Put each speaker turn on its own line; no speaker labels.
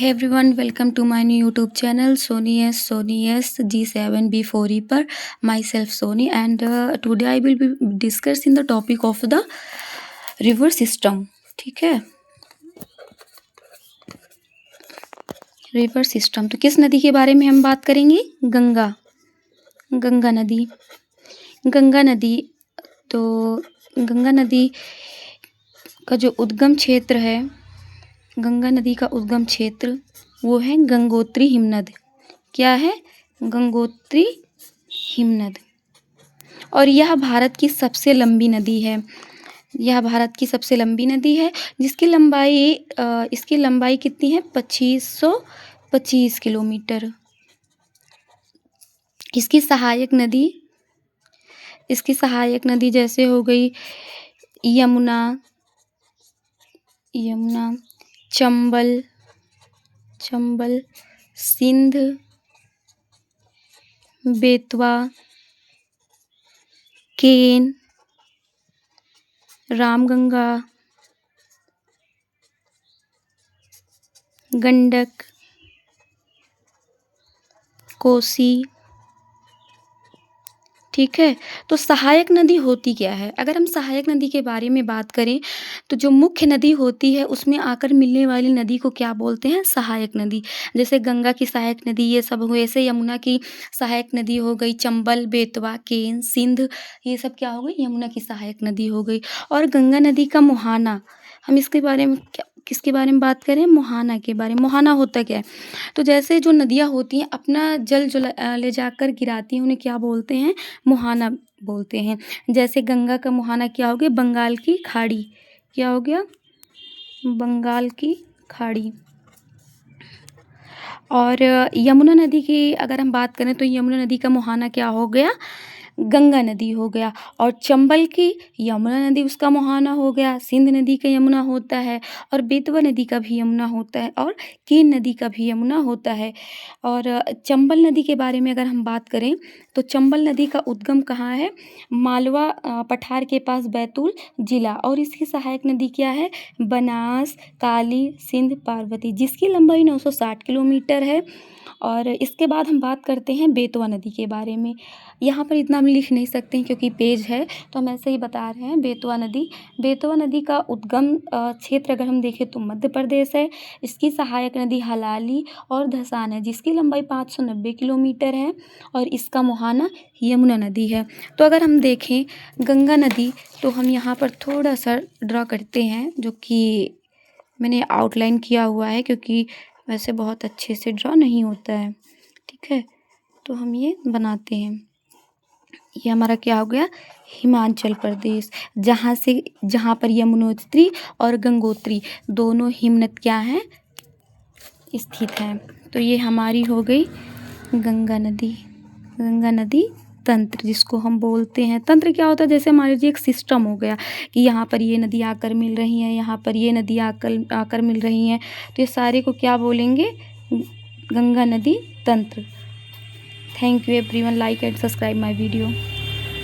Hey everyone, welcome to my new YouTube channel Sony S G7B4E पर myself Sony and today I will be discussing the topic of the river system. ठीक है, river system. तो किस नदी के बारे में हम बात करेंगे? गंगा नदी। तो गंगा नदी का जो उद्गम क्षेत्र है, गंगा नदी का उद्गम क्षेत्र वो है गंगोत्री हिमनद। क्या है? गंगोत्री हिमनद। और यह भारत की सबसे लंबी नदी है। इसकी लंबाई कितनी है? 2525 किलोमीटर। इसकी सहायक नदी जैसे हो गई यमुना, चंबल, सिंध, बेतवा, केन, रामगंगा, गंडक, कोसी। ठीक है, तो सहायक नदी होती क्या है? अगर हम सहायक नदी के बारे में बात करें तो जो मुख्य नदी होती है उसमें आकर मिलने वाली नदी को क्या बोलते हैं? सहायक नदी। जैसे गंगा की सहायक नदी ये सब हुए, ऐसे यमुना की सहायक नदी हो गई चंबल, बेतवा, केन, सिंध, ये सब क्या हो गई? यमुना की सहायक नदी हो गई। और गंगा नदी का मुहाना, हम इसके बारे में किसके बारे में बात करें? मुहाना के बारे में। मुहाना होता क्या है? तो जैसे जो नदियाँ होती हैं अपना जल जो ले जाकर गिराती हैं उन्हें क्या बोलते हैं? मुहाना बोलते हैं। जैसे गंगा का मुहाना क्या हो गया? बंगाल की खाड़ी। क्या हो गया? बंगाल की खाड़ी। और यमुना नदी की अगर हम बात करें तो यमुना नदी का मुहाना क्या हो गया? गंगा नदी हो गया। और चंबल की यमुना नदी उसका मुहाना हो गया। सिंध नदी का यमुना होता है और बेतवा नदी का भी यमुना होता है और केन नदी का भी यमुना होता है। और चंबल नदी के बारे में अगर हम बात करें तो चंबल नदी का उद्गम कहाँ है? मालवा पठार के पास बैतूल जिला। और इसकी सहायक नदी क्या है? बनास, काली, सिंध, पार्वती, जिसकी लंबाई 960 किलोमीटर है। और इसके बाद हम बात करते हैं बेतवा नदी के बारे में। यहाँ पर इतना हम लिख नहीं सकते हैं क्योंकि पेज है, तो हम ऐसे ही बता रहे हैं। बेतवा नदी का उद्गम क्षेत्र अगर हम देखें तो मध्य प्रदेश है। इसकी सहायक नदी हलाली और धसान है, जिसकी लंबाई 590 किलोमीटर है। और इसका मुहाना यमुना नदी है। तो अगर हम देखें गंगा नदी, तो हम यहाँ पर थोड़ा सा ड्रॉ करते हैं, जो कि मैंने आउटलाइन किया हुआ है क्योंकि वैसे बहुत अच्छे से ड्रॉ नहीं होता है। ठीक है, तो हम ये बनाते हैं। ये हमारा क्या हो गया? हिमाचल प्रदेश, जहाँ पर यमुनोत्री और गंगोत्री दोनों हिमनद क्या हैं? स्थित हैं। तो ये हमारी हो गई गंगा नदी तंत्र, जिसको हम बोलते हैं। तंत्र क्या होता है? जैसे मान लीजिए एक सिस्टम हो गया कि यहाँ पर ये नदी आकर मिल रही हैं, यहाँ पर ये नदी आकर मिल रही हैं, तो ये सारे को क्या बोलेंगे? गंगा नदी तंत्र। Thank you everyone, like and subscribe my video.